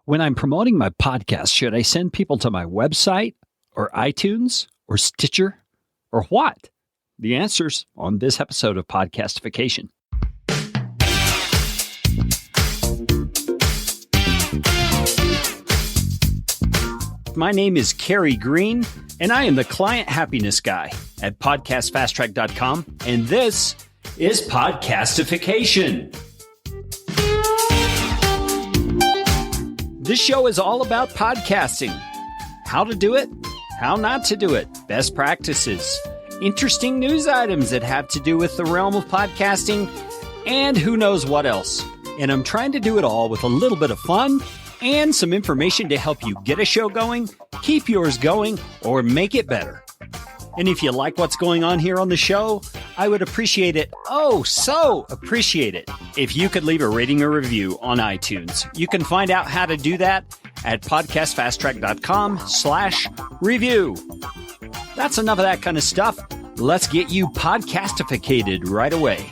When I'm promoting my podcast, should I send people to my website or iTunes or Stitcher or what? The answer's on this episode of Podcastification. My name is Kerry Green, and I am the Client Happiness Guy at PodcastFastTrack.com, and this is Podcastification. This show is all about podcasting. How to do it, how not to do it, best practices, interesting news items that have to do with the realm of podcasting, and who knows what else. And I'm trying to do it all with a little bit of fun and some information to help you get a show going, keep yours going, or make it better. And if you like what's going on here on the show, I would appreciate it, so appreciate it, if you could leave a rating or review on iTunes. You can find out how to do that at podcastfasttrack.com/review. That's enough of that kind of stuff. Let's get you podcastificated right away.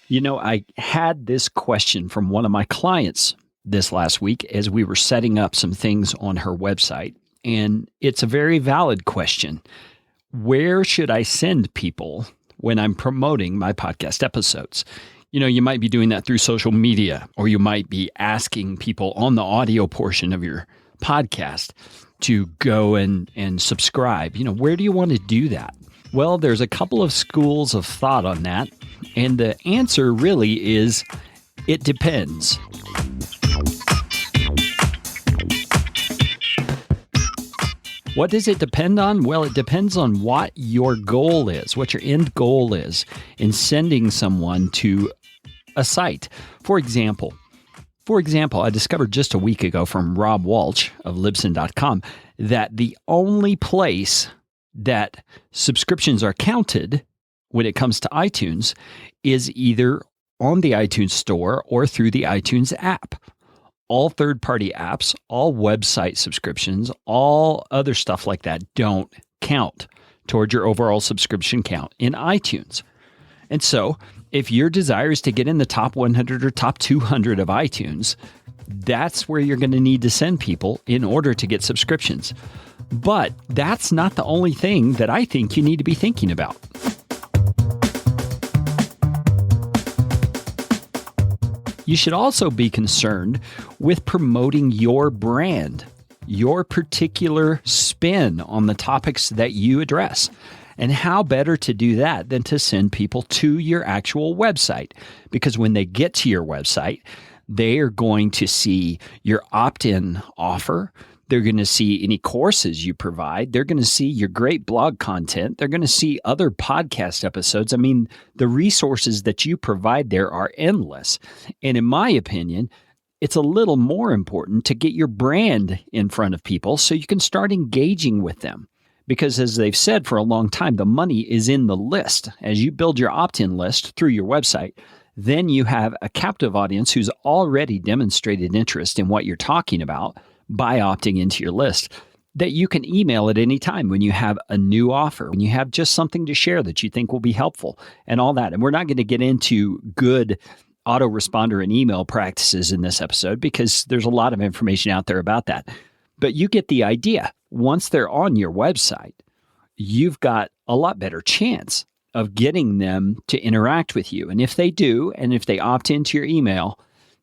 You know, I had this question from one of my clients this last week as we were setting up some things on her website, and it's a very valid question. Where should I send people when I'm promoting my podcast episodes? You know, you might be doing that through social media, or you might be asking people on the audio portion of your podcast to go and subscribe. You know, where do you want to do that? Well, there's a couple of schools of thought on that, and the answer really is it depends. What does it depend on? Well, it depends on what your goal is, what your end goal is in sending someone to a site. For example, I discovered just a week ago from Rob Walsh of Libsyn.com that the only place that subscriptions are counted when it comes to iTunes is either on the iTunes store or through the iTunes app. All third-party apps, all website subscriptions, all other stuff like that don't count towards your overall subscription count in iTunes. And so, if your desire is to get in the top 100 or top 200 of iTunes, that's where you're going to need to send people in order to get subscriptions. But that's not the only thing that I think you need to be thinking about. You should also be concerned with promoting your brand, your particular spin on the topics that you address. And how better to do that than to send people to your actual website? Because when they get to your website, they are going to see your opt-in offer. They're going to see any courses you provide. They're going to see your great blog content. They're going to see other podcast episodes. I mean, the resources that you provide there are endless. And in my opinion, it's a little more important to get your brand in front of people so you can start engaging with them. Because as they've said for a long time, the money is in the list. As you build your opt-in list through your website, then you have a captive audience who's already demonstrated interest in what you're talking about by opting into your list, that you can email at any time when you have a new offer, when you have just something to share that you think will be helpful and all that. And we're not going to get into good autoresponder and email practices in this episode because there's a lot of information out there about that. But you get the idea. Once they're on your website, you've got a lot better chance of getting them to interact with you. And if they do, and if they opt into your email,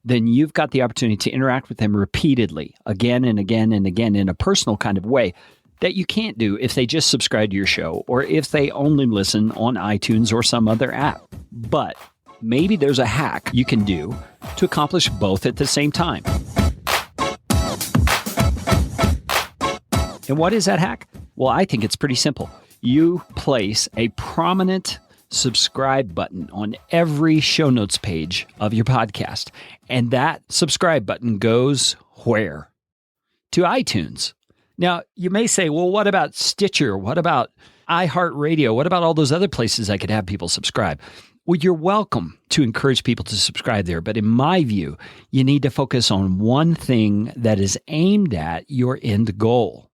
then you've got the opportunity to interact with them repeatedly, again and again and again, in a personal kind of way that you can't do if they just subscribe to your show or if they only listen on iTunes or some other app. But maybe there's a hack you can do to accomplish both at the same time. And what is that hack? Well, I think it's pretty simple. You place a prominent subscribe button on every show notes page of your podcast. And that subscribe button goes where? To iTunes. Now, you may say, well, what about Stitcher? What about iHeart Radio? What about all those other places I could have people subscribe? Well, you're welcome to encourage people to subscribe there. But in my view, you need to focus on one thing that is aimed at your end goal.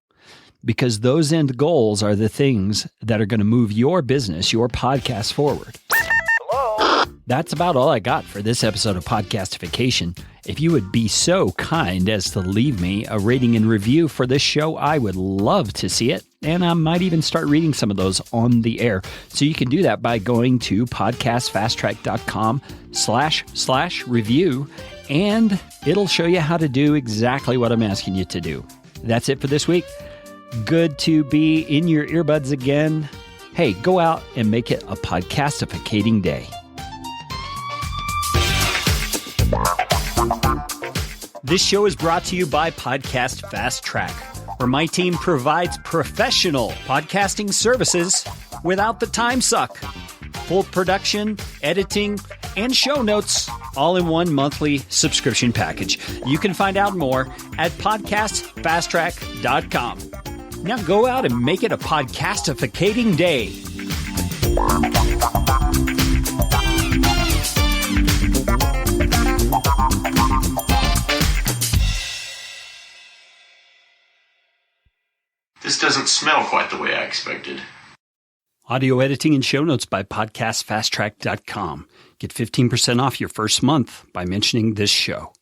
because those end goals are the things that are going to move your business, your podcast forward. That's about all I got for this episode of Podcastification. If you would be so kind as to leave me a rating and review for this show, I would love to see it. And I might even start reading some of those on the air. So you can do that by going to podcastfasttrack.com/review, and it'll show you how to do exactly what I'm asking you to do. That's it for this week. Good to be in your earbuds again. Hey, go out and make it a podcastificating day. This show is brought to you by Podcast Fast Track, where my team provides professional podcasting services without the time suck. Full production, editing, and show notes all in one monthly subscription package. You can find out more at podcastfasttrack.com. Now go out and make it a podcastificating day. This doesn't smell quite the way I expected. Audio editing and show notes by podcastfasttrack.com. Get 15% off your first month by mentioning this show.